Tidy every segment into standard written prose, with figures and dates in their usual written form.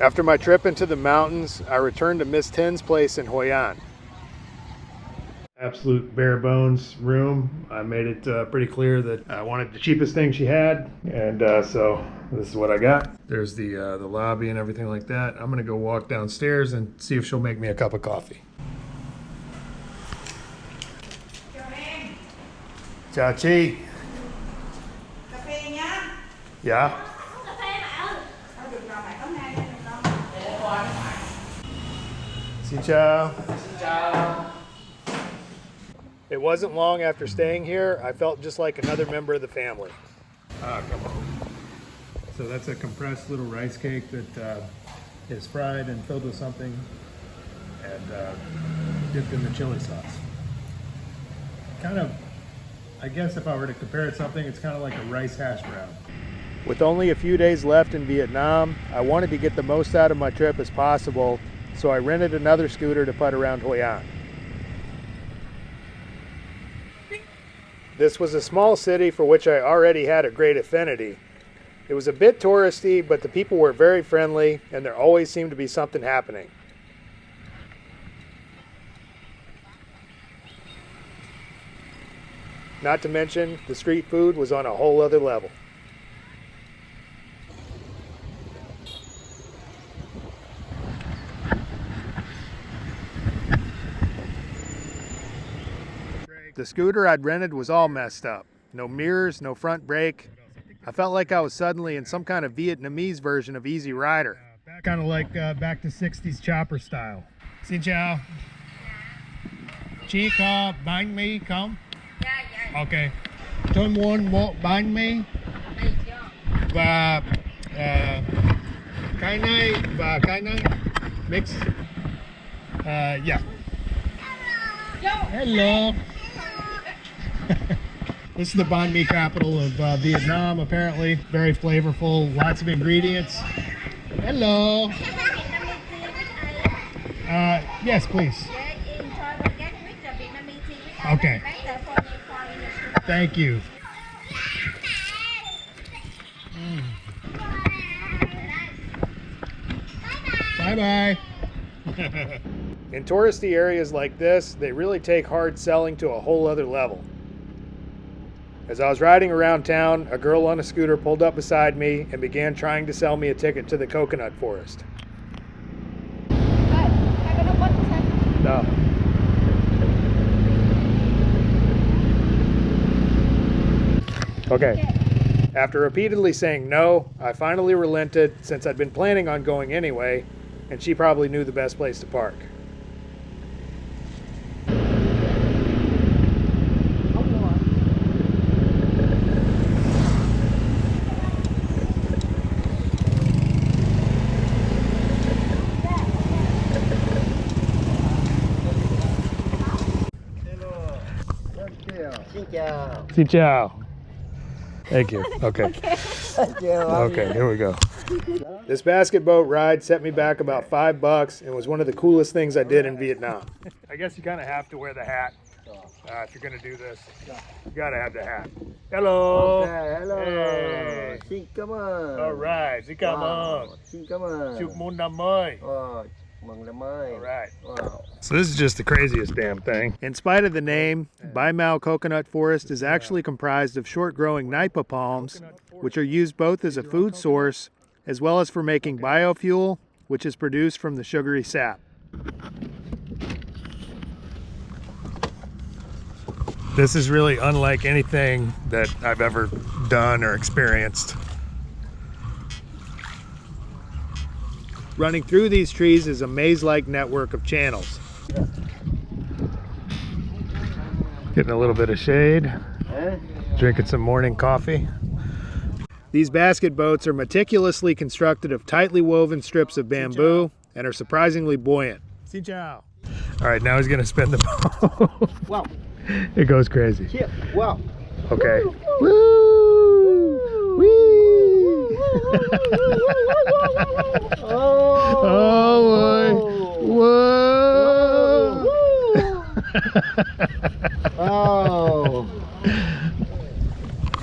After my trip into the mountains, I returned to Miss Tin's place in Hoi An. Absolute bare bones room. I made it pretty clear that I wanted the cheapest thing she had, and so this is what I got. There's the lobby and everything like that. I'm gonna go walk downstairs and see if she'll make me a cup of coffee. Chào chị. Cà phê nhá. Yeah. Cà phê mà. Được rồi, mày có ngay đây được không? Để qua nó phải. Xin chào. Xin chào. It wasn't long after staying here, I felt just like another member of the family. Ah, come on. So that's a compressed little rice cake that is fried and filled with something and dipped in the chili sauce. Kind of, I guess if I were to compare it to something, it's kind of like a rice hash brown. With only a few days left in Vietnam, I wanted to get the most out of my trip as possible, so I rented another scooter to putt around Hoi An. This was a small city for which I already had a great affinity. It was a bit touristy, but the people were very friendly and there always seemed to be something happening. Not to mention, the street food was on a whole other level. The scooter I'd rented was all messed up. No mirrors, no front brake. I felt like I was suddenly in some kind of Vietnamese version of Easy Rider. Kind of like back to 60s chopper style. Xin chào. Chị có bánh mì không? Ok. Tôi muốn một bánh mì và cái này và cái này mix. Yeah. Hello. This is the banh mi capital of Vietnam, apparently. Very flavorful, lots of ingredients. Hello. Yes, please. Okay. Thank you. Bye-bye. In touristy areas like this, they really take hard selling to a whole other level. As I was riding around town, a girl on a scooter pulled up beside me and began trying to sell me a ticket to the coconut forest. No. Okay. After repeatedly saying no, I finally relented since I'd been planning on going anyway, and she probably knew the best place to park. Xin chào. Thank you. Okay. Okay, here we go. This basket boat ride set me back about $5 and was one of the coolest things I did in Vietnam. I guess you kind of have to wear the hat if you're going to do this. You got to have the hat. Hello. Okay, hello. Hey. Xin cảm ơn. All right. Xin cảm ơn. Xin cảm ơn. Chúc mừng năm mới. Mừng năm mới. All right. Wow. So this is just the craziest damn thing. In spite of the name, Bai Mau Coconut Forest is actually comprised of short-growing nipa palms, which are used both as a food source as well as for making biofuel, which is produced from the sugary sap. This is really unlike anything that I've ever done or experienced. Running through these trees is a maze-like network of channels. Getting a little bit of shade, drinking some morning coffee. These basket boats are meticulously constructed of tightly woven strips of bamboo and are surprisingly buoyant. Xin chào. All right, now he's gonna spin the boat. Wow. It goes crazy. Yeah. Wow. Okay. Woo! Whee! Oh boy! Whoa! Oh!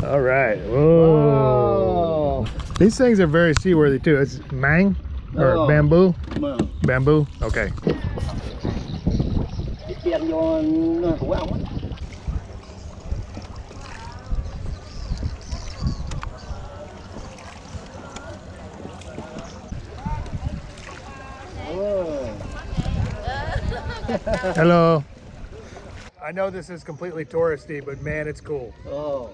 All right. Whoa! These things are very seaworthy too. It's mang. or Oh. bamboo? Vâng. Bamboo? Okay. Tiền cho hủ ong á. Hello. I know this is completely touristy, but man, it's cool. Oh.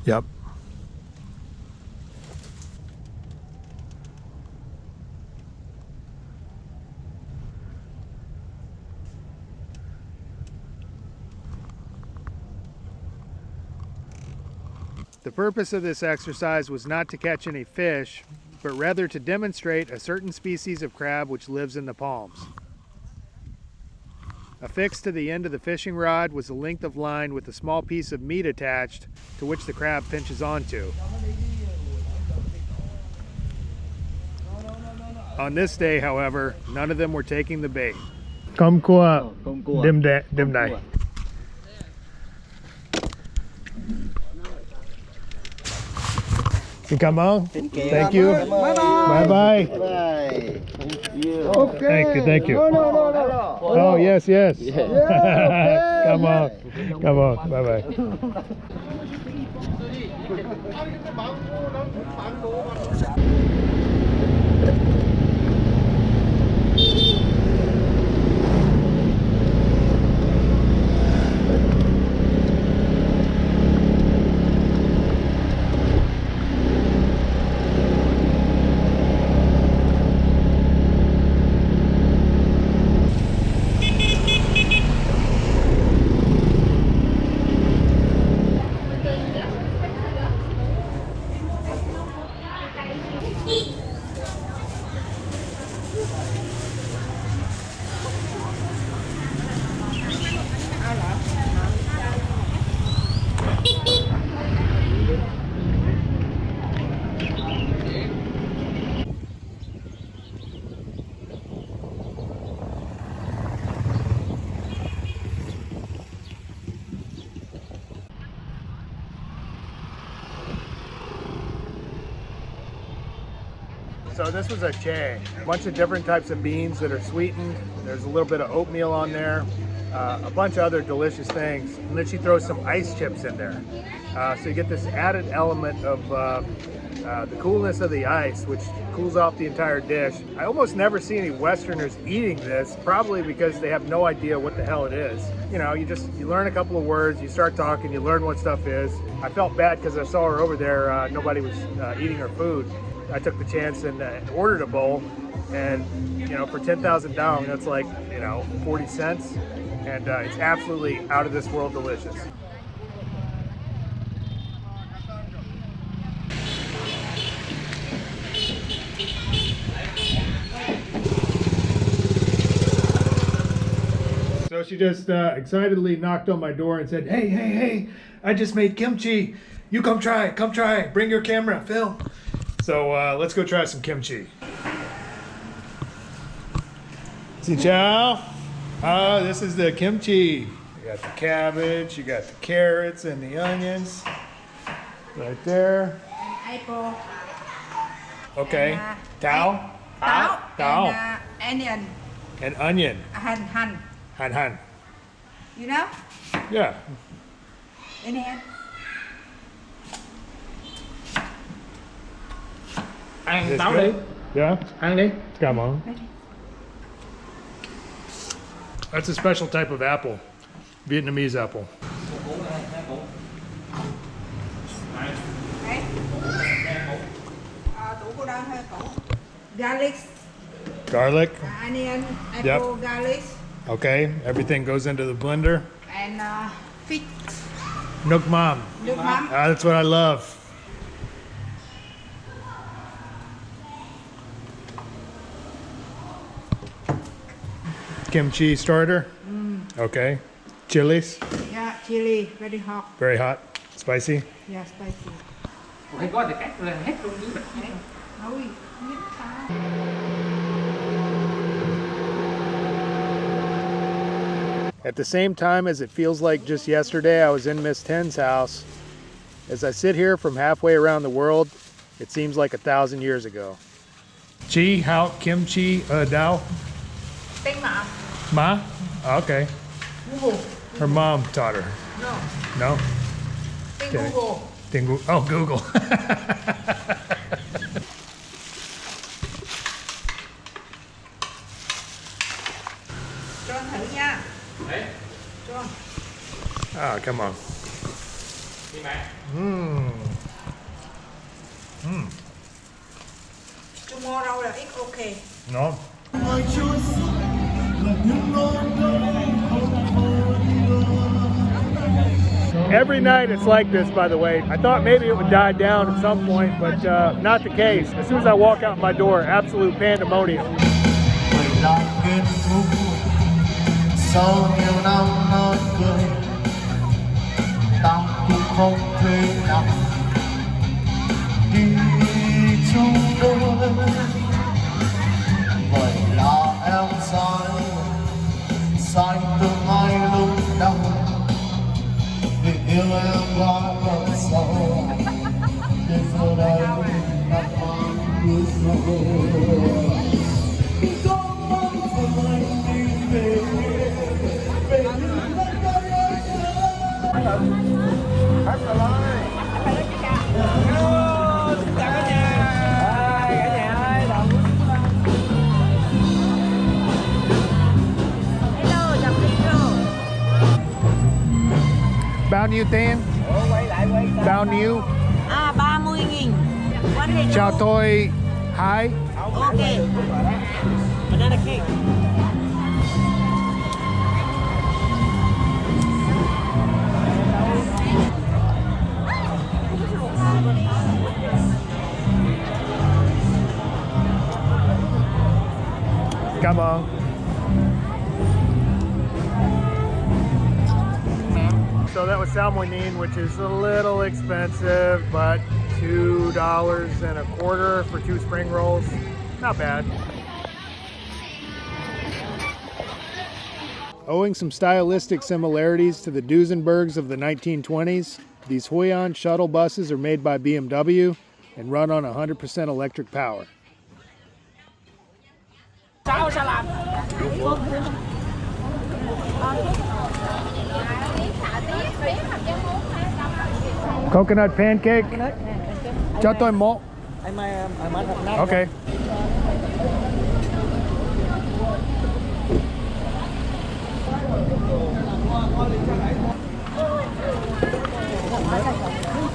Yep. The purpose of this exercise was not to catch any fish, but rather to demonstrate a certain species of crab which lives in the palms. Affixed to the end of the fishing rod was a length of line with a small piece of meat attached to which the crab pinches onto. On this day, however, none of them were taking the bait. Come qua, Không cua. dim day. You come on. Thank you. Bye Bye bye. bye. Thank you. Okay. Thank you. No. Oh yes. okay. Come on. Bye bye. So this was a chang, a bunch of different types of beans that are sweetened. There's a little bit of oatmeal on there, a bunch of other delicious things. And then she throws some ice chips in there. So you get this added element of the coolness of the ice, which cools off the entire dish. I almost never see any Westerners eating this, probably because they have no idea what the hell it is. You know, you learn a couple of words, you start talking, you learn what stuff is. I felt bad because I saw her over there, nobody was eating her food. I took the chance and ordered a bowl, and you know, for 10,000 dong, that's like, you know, 40 cents, and it's absolutely out of this world delicious. So she just excitedly knocked on my door and said, hey, I just made kimchi. You come try, bring your camera, film. So let's go try some kimchi. Xin chào. This is the kimchi. You got the cabbage, you got the carrots and the onions right there. Apple. Okay. And, Tao. Tao. And onion. And onion. Han. Han. You know? Yeah. In hand. Ăn It's táo good. đi. Yeah. Ăn đi. Come on. That's a special type of apple, Vietnamese apple. Garlic, Garlic. onion, apple, garlic, Okay, everything goes into the blender. and fish. Nook mom. Nước mắm. That's what I love. Kimchi starter. Okay. Chilies. Yeah, chili, very hot. Very hot. Spicy. Yeah, spicy. Hay có thì cắt lên hết luôn dưới bịch. Ôi, biết sao? At the same time as it feels like just yesterday I was in Miss Ten's house, as I sit here from halfway around the world, it seems like 1,000 years ago. Chi, how, kimchi, dao? Tên mà. Ma? Okay. Google. Her mom taught her. No. No? Tên Okay. Google. Oh, Google. Cho anh thử nha. Đấy, Cho. Ah, come on. đi bạn. Tomorrow là it's okay. No? Every night it's like this, by the way. I thought maybe it would die down at some point, but not the case. As soon as I walk out my door, absolute pandemonium. Sau nhiều năm nói cười, ta cũng không thể nào đi chung đôi. Vậy là em sai từ ngay lúc đầu, vì yêu em quá thật sâu. Đến giờ đây đã mang bước rồi. Bao nhiêu tiền? Bao nhiêu? 30.000. One day. Cho tôi 2. Okay. Banana cake. Come on. So that was salmonine, which is a little expensive, but $2.25 for 2 spring rolls. Not bad. Owing some stylistic similarities to the Duesenbergs of the 1920s, these Hoi An shuttle buses are made by BMW and run on 100% electric power. Sao làm? Coconut pancake? Cho tôi một. Okay.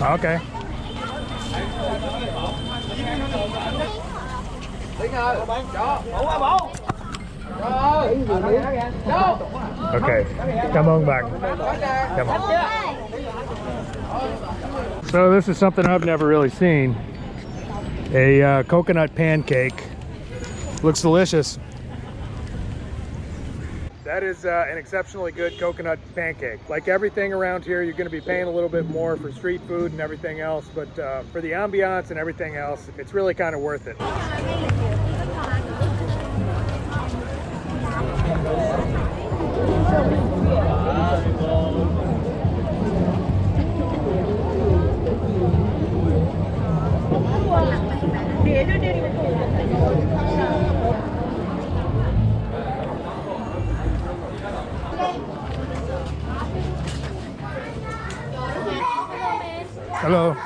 Okay. Okay. Come on back. Come on. So this is something I've never really seen. A coconut pancake. Looks delicious. That is an exceptionally good coconut pancake. Like everything around here, you're going to be paying a little bit more for street food and everything else, but for the ambiance and everything else, it's really kind of worth it. Hello.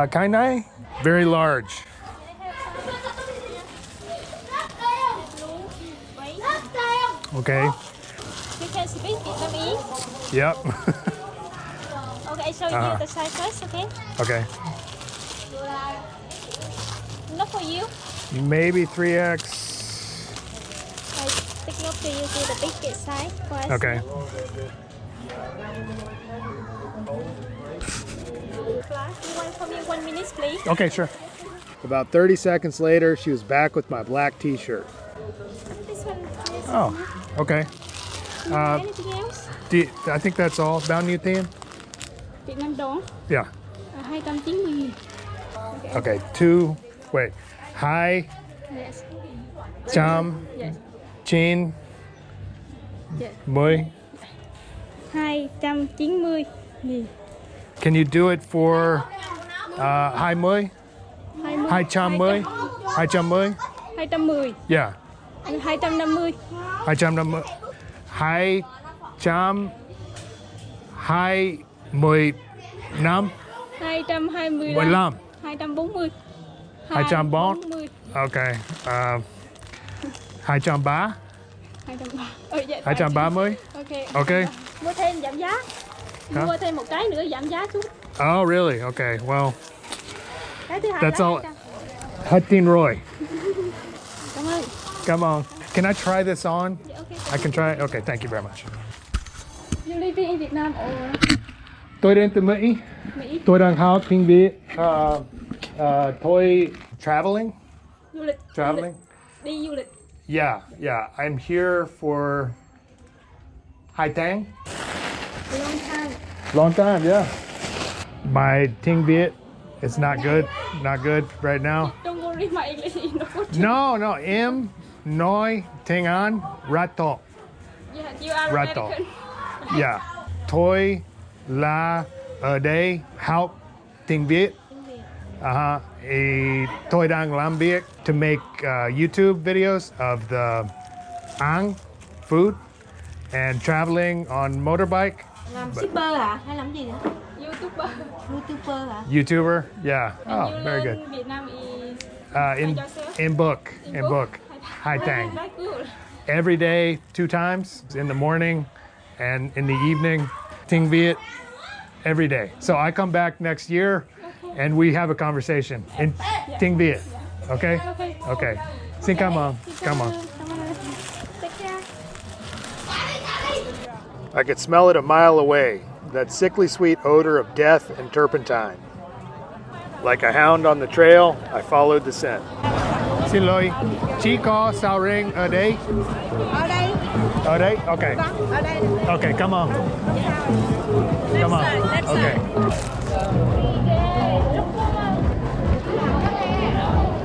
Kainai? Very large. Okay. You can speak Vietnamese. Yep. Okay, I show you the size first, okay? Okay. Not for you. Maybe 3X. I take note to you to the big size first. Okay. You want for me 1 minute, please? Okay, sure. About 30 seconds later, she was back with my black t-shirt. This one. Yes. Oh, okay. Anything else? I think that's all. Bao nhiêu tiền? Việt Nam đồng. Yeah. 290.000. Okay, wait. Hai Yes. trăm Yes. chín Yes. mươi. 290.000. Can you do it for 20? 210? 210? 210. Yeah. 250. 250. 225. 225. 15. 240. 240. Okay. 230. 230. Ok. Okay. Mua thêm giảm giá. Hả? Mua thêm một cái nữa giảm giá xuống. Oh, really? Okay. Well, Cái thứ hai that's là all. Hatin Roy. Cảm ơn. Come on. Can I try this on? Yeah, okay. I can try it? Okay, thank you very much. You living in Vietnam or Tôi đến từ Mỹ. Mỹ? Tôi đang học tiếng Việt. Tôi traveling. Du lịch. Traveling. Đi du lịch. Yeah. I'm here for 2 tháng. Long time. Long time, yeah. My tiếng Việt is not good right now. Don't worry, my English is not good. No, em nói tiếng Anh rất tốt. Yeah, you are Right American. Yeah. Tôi là ở đây học tiếng Việt. Tôi đang làm việc to make YouTube videos of the ăn, food, and traveling on motorbike. Làm shipper hả? Hay làm gì nữa? YouTuber. YouTuber hả? YouTuber, yeah. Oh, You very learn good. Vietnam is In book. Hai tháng. Very good. Every day, 2 times, in the morning and in the evening. Tiếng Việt every day. So I come back next year and we have a conversation in tiếng Việt. Okay? Okay. Xin cảm ơn. Come on. Take care. I could smell it a mile away, that sickly sweet odor of death and turpentine. Like a hound on the trail, I followed the scent. Xin lỗi, chỉ có sao ring ở đây? Ở đây. Ở đây? Okay. Ở đây. Okay, come on. Come on. Okay.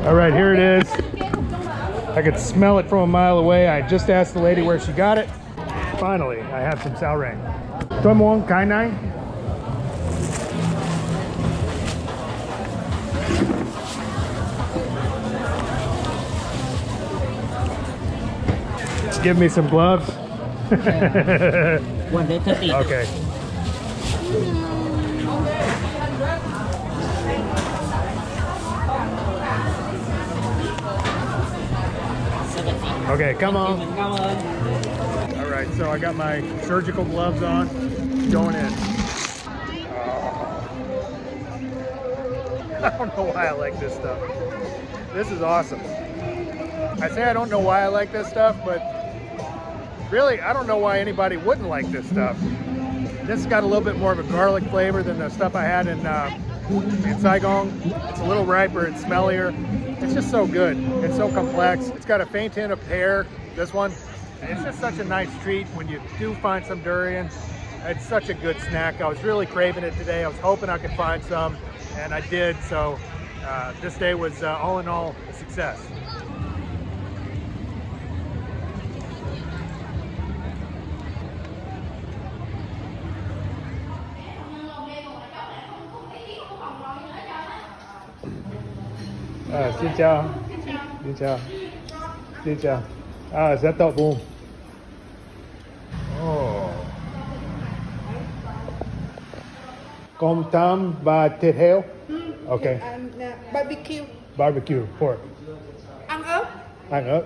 All right, here it is. I could smell it from a mile away. I just asked the lady where she got it. Finally, I have some sao ring. Tôi muốn cái này. Give me some gloves. 130. Okay. Okay, come on. All right, so I got my surgical gloves on, going in. I don't know why I like this stuff. This is awesome. I say I don't know why I like this stuff, but really, I don't know why anybody wouldn't like this stuff. This has got a little bit more of a garlic flavor than the stuff I had in Saigon. It's a little riper and smellier. It's just so good. It's so complex. It's got a faint hint of pear, this one. It's just such a nice treat when you do find some durian. It's such a good snack. I was really craving it today. I was hoping I could find some, and I did. So this day was all in all a success. Xin chào. Xin chào. Xin chào. Rất tốt bụng. Cơm tấm và thịt heo. Okay. Barbecue. Barbecue pork. Ăn ớt. Ăn ớt.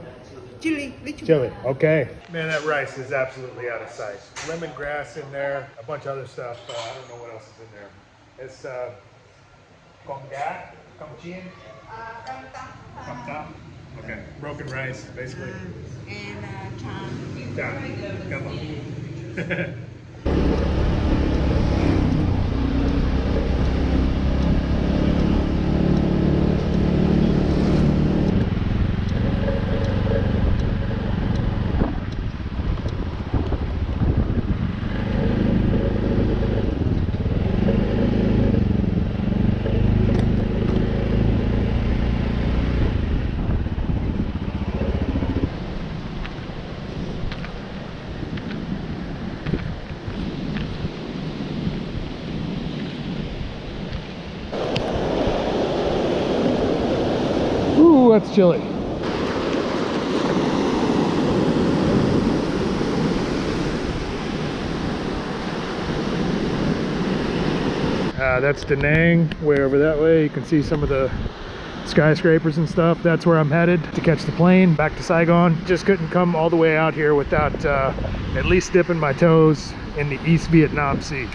Chili. Chili, okay. Man, that rice is absolutely out of sight. Lemongrass in there, a bunch of other stuff. I don't know what else is in there. It's con gà, con chiên, con tam. Okay, broken rice, basically. And cham. Yeah, come on. Ooh, that's chilly. That's Da Nang, way over that way. You can see some of the skyscrapers and stuff. That's where I'm headed to catch the plane back to Saigon. Just couldn't come all the way out here without at least dipping my toes in the East Vietnam Sea.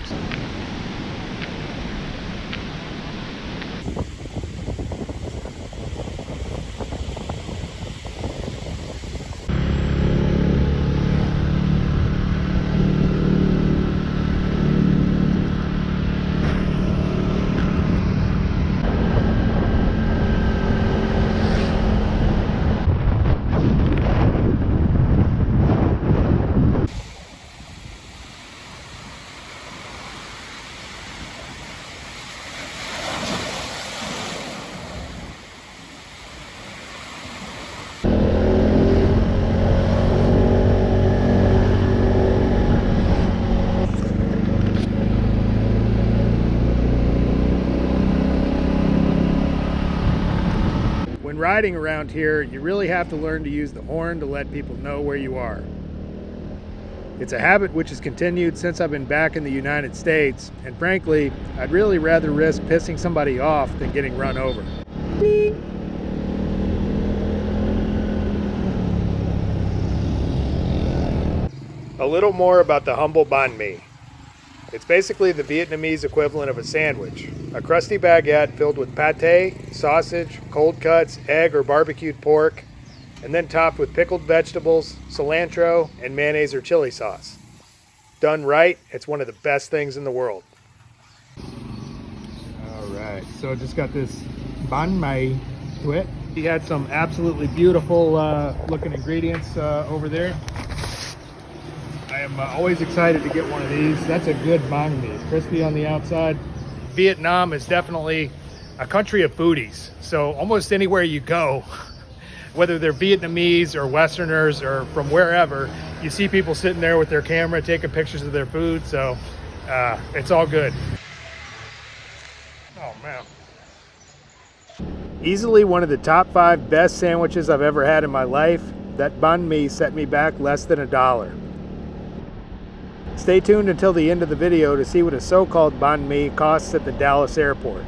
When riding around here, you really have to learn to use the horn to let people know where you are. It's a habit which has continued since I've been back in the United States, and frankly, I'd really rather risk pissing somebody off than getting run over. A little more about the humble banh mi. It's basically the Vietnamese equivalent of a sandwich. A crusty baguette filled with pate, sausage, cold cuts, egg or barbecued pork, and then topped with pickled vegetables, cilantro, and mayonnaise or chili sauce. Done right, it's one of the best things in the world. All right, so it just got this banh mi to it. He had some absolutely beautiful looking ingredients over there. I am always excited to get one of these. That's a good banh mi. It's crispy on the outside. Vietnam is definitely a country of foodies. So almost anywhere you go, whether they're Vietnamese or Westerners or from wherever, you see people sitting there with their camera taking pictures of their food. So it's all good. Oh man. Easily one of the top 5 best sandwiches I've ever had in my life. That banh mi set me back less than $1. Stay tuned until the end of the video to see what a so-called banh mi costs at the Dallas airport.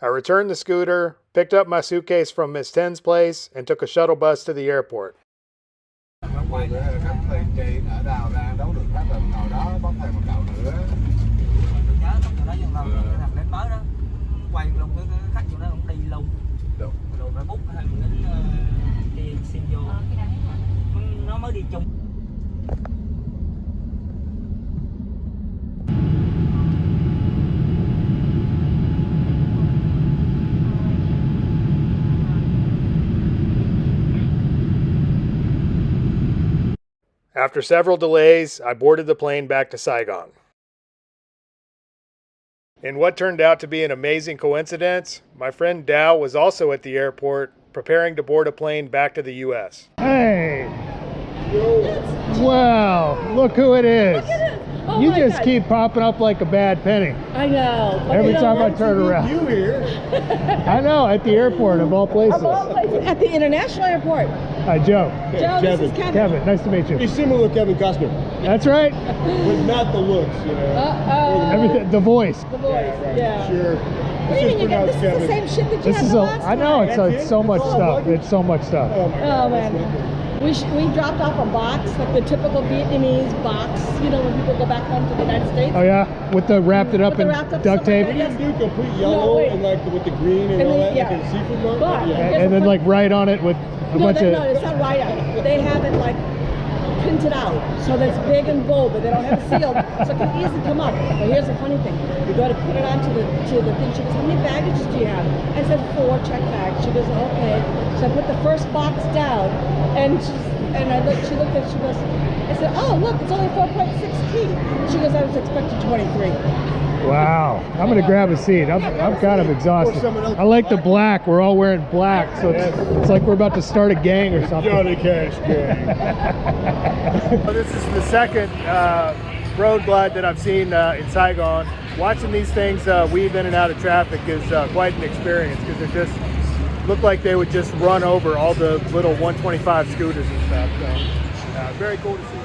I returned the scooter, picked up my suitcase from Miss Ten's place, and took a shuttle bus to the airport. Quay các thầy chị ở đào ra đấu được các lần nào đó bóc thêm một cậu nữa. Nhớ tóc chỗ đó dân lòng cái thằng đến mới đó quay luôn cái khách chỗ đó cũng đi luôn rồi phải bút hay mình đến đi xin vô nó mới đi chung. After several delays, I boarded the plane back to Saigon. In what turned out to be an amazing coincidence, my friend Dow was also at the airport preparing to board a plane back to the U.S. Hey! Wow, look who it is. Look at it. Oh You my just God. keep popping up like a bad penny. I know. but Every you know time I what? turn around. You here? I know, at the airport of all places. Of all places, at the international airport. Joe. Joe, this is Kevin. Kevin, nice to meet you. He's similar to Kevin Costner, That's right. but not the looks, you know. Uh-oh. Everything, the voice. The voice, yeah. Sure. What do you mean you get, this is the same shit that you This had is the a, last I know, time. it's so much stuff. It's so much stuff. Oh my Oh God. man. We dropped off a box, like the typical Vietnamese box, you know, when people go back home to the United States. Oh yeah? With the wrapped it up With the in wrapped up duct stuff tape? like We that. didn't do complete yellow wait. and like with the green and And all then- that, yeah. like in the seafood market. But- Yeah. And then like write on it with a bunch no, of... it's not right on it. They have it like printed out, so that's big and bold, but they don't have it sealed, so it can easily come up. But here's the funny thing: you go to put it onto the thing. She goes, "How many baggage do you have?" I said 4 check bags. She goes, "Okay." So I put the first box down, and she looked at it. She goes, I said, "Oh, look, it's only 4.6 key." She goes, "I was expecting 23." Wow. I'm going to grab a seat. I'm kind of exhausted. I like the black. We're all wearing black, so it's like we're about to start a gang or something. Johnny Cash gang. This is the second road glide that I've seen in Saigon. Watching these things weave in and out of traffic is quite an experience because they just look like they would just run over all the little 125 scooters and stuff. So very cool to see.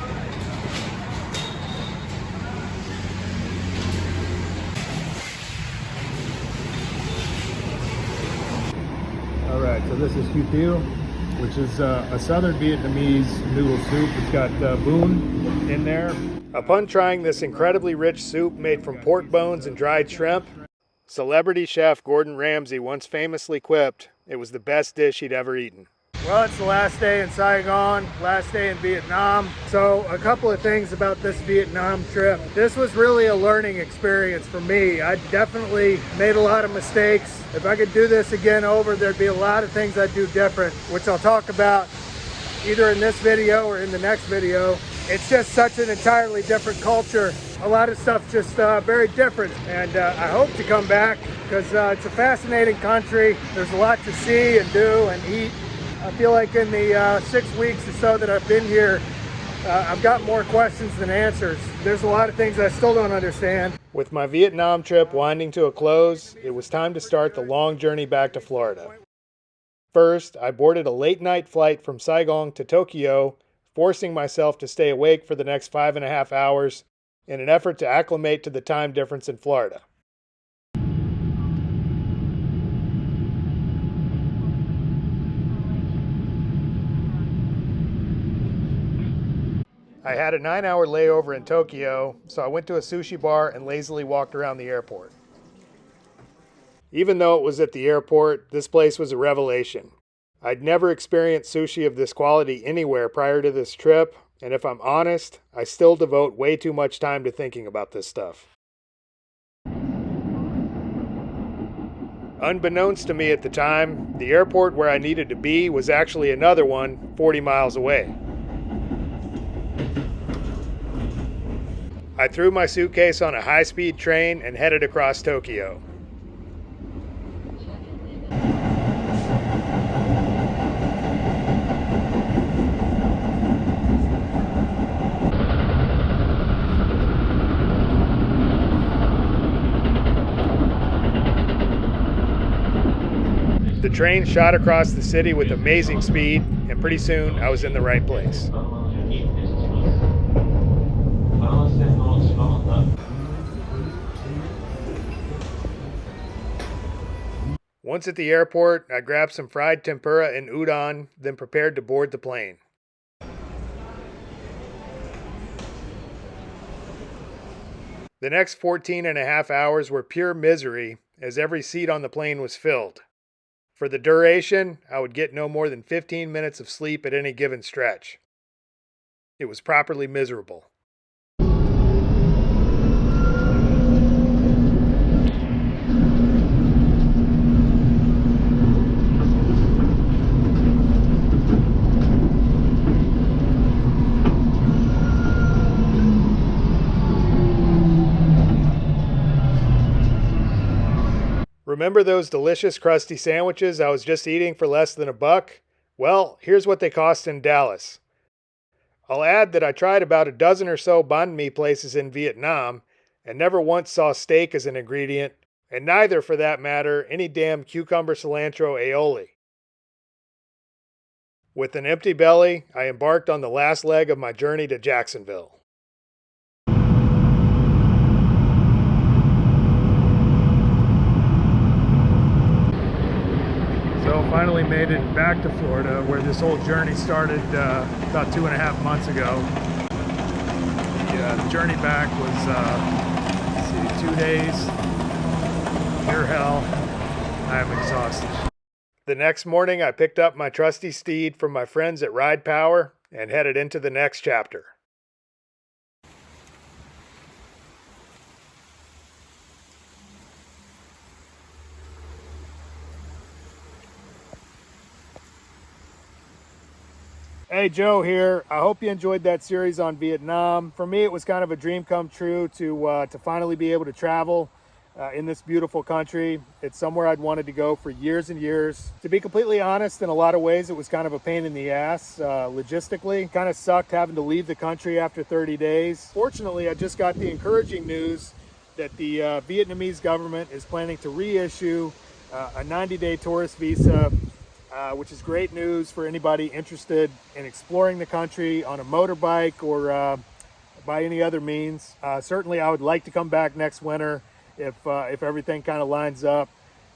All right, so this is Hoi An, which is a southern Vietnamese noodle soup. It's got boon in there. Upon trying this incredibly rich soup made from pork bones and dried shrimp, celebrity chef Gordon Ramsay once famously quipped it was the best dish he'd ever eaten. Well, it's the last day in Saigon, last day in Vietnam. So a couple of things about this Vietnam trip. This was really a learning experience for me. I definitely made a lot of mistakes. If I could do this again over, there'd be a lot of things I'd do different, which I'll talk about either in this video or in the next video. It's just such an entirely different culture. A lot of stuff's just very different, and I hope to come back because it's a fascinating country. There's a lot to see and do and eat. I feel like in the 6 weeks or so that I've been here, I've got more questions than answers. There's a lot of things I still don't understand. With my Vietnam trip winding to a close, it was time to start the long journey back to Florida. First, I boarded a late-night flight from Saigon to Tokyo, forcing myself to stay awake for the next 5.5 hours in an effort to acclimate to the time difference in Florida. I had a 9-hour layover in Tokyo, so I went to a sushi bar and lazily walked around the airport. Even though it was at the airport, this place was a revelation. I'd never experienced sushi of this quality anywhere prior to this trip, and if I'm honest, I still devote way too much time to thinking about this stuff. Unbeknownst to me at the time, the airport where I needed to be was actually another one 40 miles away. I threw my suitcase on a high-speed train and headed across Tokyo. The train shot across the city with amazing speed, and pretty soon I was in the right place. Once at the airport, I grabbed some fried tempura and udon, then prepared to board the plane. The next 14.5 hours were pure misery, as every seat on the plane was filled. For the duration, I would get no more than 15 minutes of sleep at any given stretch. It was properly miserable. Remember those delicious crusty sandwiches I was just eating for less than $1? Well, here's what they cost in Dallas. I'll add that I tried about a dozen or so banh mi places in Vietnam and never once saw steak as an ingredient, and neither, for that matter, any damn cucumber cilantro aioli. With an empty belly, I embarked on the last leg of my journey to Jacksonville. So finally made it back to Florida, where this whole journey started about 2.5 months ago. The journey back was, let's see, 2 days, pure hell. I am exhausted. The next morning, I picked up my trusty steed from my friends at Ridepower and headed into the next chapter. Hey, Joe here. I hope you enjoyed that series on Vietnam. For me, it was kind of a dream come true to finally be able to travel in this beautiful country. It's somewhere I'd wanted to go for years and years. To be completely honest, in a lot of ways, it was kind of a pain in the ass logistically. Kind of sucked having to leave the country after 30 days. Fortunately, I just got the encouraging news that the Vietnamese government is planning to reissue a 90-day tourist visa, which is great news for anybody interested in exploring the country on a motorbike or by any other means. Certainly, I would like to come back next winter if everything kind of lines up.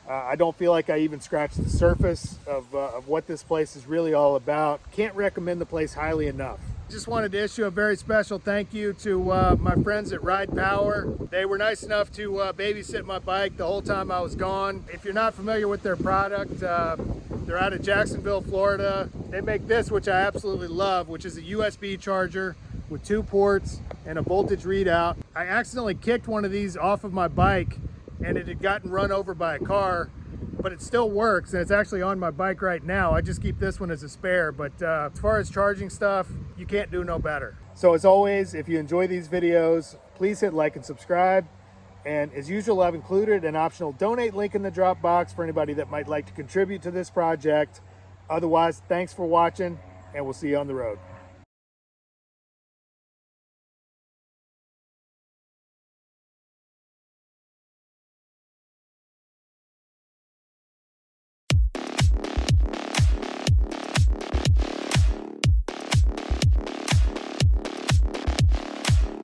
I don't feel like I even scratched the surface of what this place is really all about. Can't recommend the place highly enough. Just wanted to issue a very special thank you to my friends at Ridepower. They were nice enough to babysit my bike the whole time I was gone. If you're not familiar with their product, they're out of Jacksonville, Florida. They make this, which I absolutely love, which is a USB charger with 2 ports and a voltage readout. I accidentally kicked one of these off of my bike and it had gotten run over by a car, but it still works and it's actually on my bike right now. I just keep this one as a spare, but as far as charging stuff, you can't do no better. So as always, if you enjoy these videos, please hit like and subscribe. And as usual, I've included an optional donate link in the drop box for anybody that might like to contribute to this project. Otherwise, thanks for watching and we'll see you on the road.